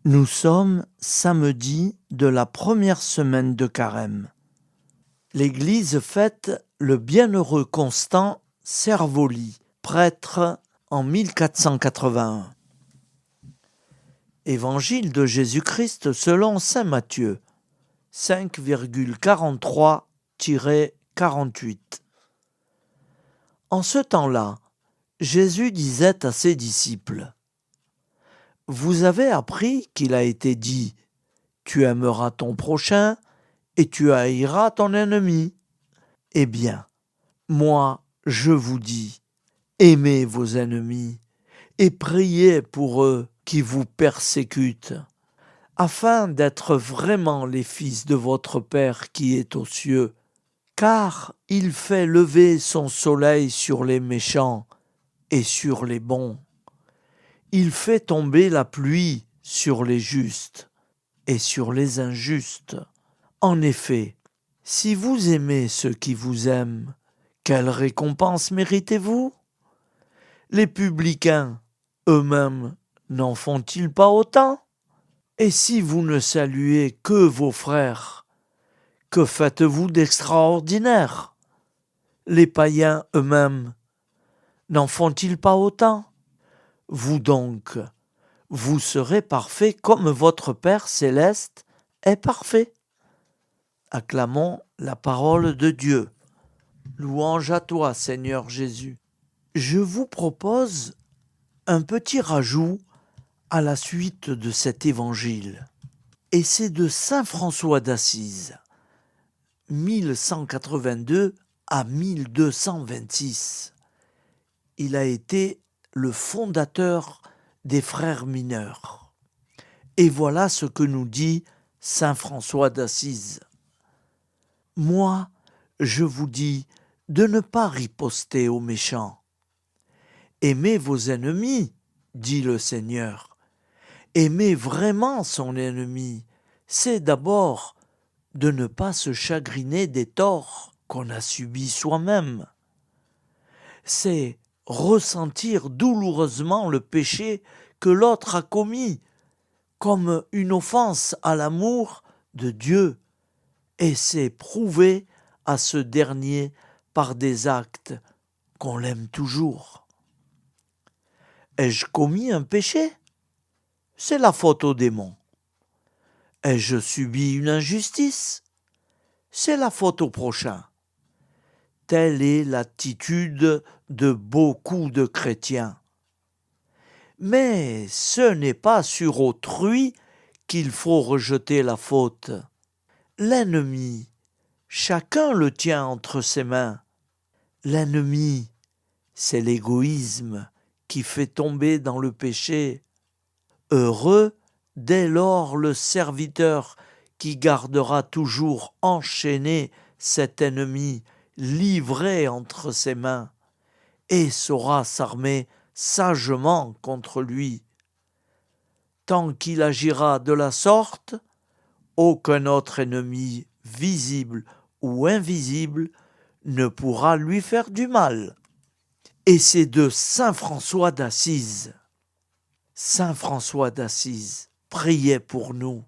Nous sommes samedi de la première semaine de Carême. L'Église fête le bienheureux Constant Servoli, prêtre en 1481. Évangile de Jésus-Christ selon saint Matthieu, 5,43-48. En ce temps-là, Jésus disait à ses disciples: Vous avez appris qu'il a été dit: Tu aimeras ton prochain et tu haïras ton ennemi. Eh bien, moi, je vous dis, aimez vos ennemis et priez pour eux qui vous persécutent, afin d'être vraiment les fils de votre Père qui est aux cieux. Car il fait lever son soleil sur les méchants et sur les bons. Il fait tomber la pluie sur les justes et sur les injustes. En effet, si vous aimez ceux qui vous aiment, quelle récompense méritez-vous? Les publicains eux-mêmes n'en font-ils pas autant? Et si vous ne saluez que vos frères, que faites-vous d'extraordinaire? Les païens eux-mêmes n'en font-ils pas autant? Vous donc, vous serez parfaits comme votre Père céleste est parfait. Acclamons la parole de Dieu. Louange à toi, Seigneur Jésus. Je vous propose un petit rajout à la suite de cet évangile. Et c'est de saint François d'Assise, 1182 à 1226. Il a été le fondateur des frères mineurs. Et voilà ce que nous dit saint François d'Assise. Moi, je vous dis de ne pas riposter aux méchants. Aimez vos ennemis, dit le Seigneur. Aimer vraiment son ennemi, c'est d'abord de ne pas se chagriner des torts qu'on a subis soi-même. C'est ressentir douloureusement le péché que l'autre a commis comme une offense à l'amour de Dieu, et c'est prouver à ce dernier par des actes qu'on l'aime toujours. Ai-je commis un péché? C'est la faute au démon. Ai-je subi une injustice? C'est la faute au prochain. Telle est l'attitude de beaucoup de chrétiens. Mais ce n'est pas sur autrui qu'il faut rejeter la faute. L'ennemi, chacun le tient entre ses mains. L'ennemi, c'est l'égoïsme qui fait tomber dans le péché. Heureux dès lors le serviteur qui gardera toujours enchaîné cet ennemi livré entre ses mains et saura s'armer sagement contre lui. Tant qu'il agira de la sorte, aucun autre ennemi, visible ou invisible, ne pourra lui faire du mal. Et c'est de saint François d'Assise. Saint François d'Assise, priez pour nous.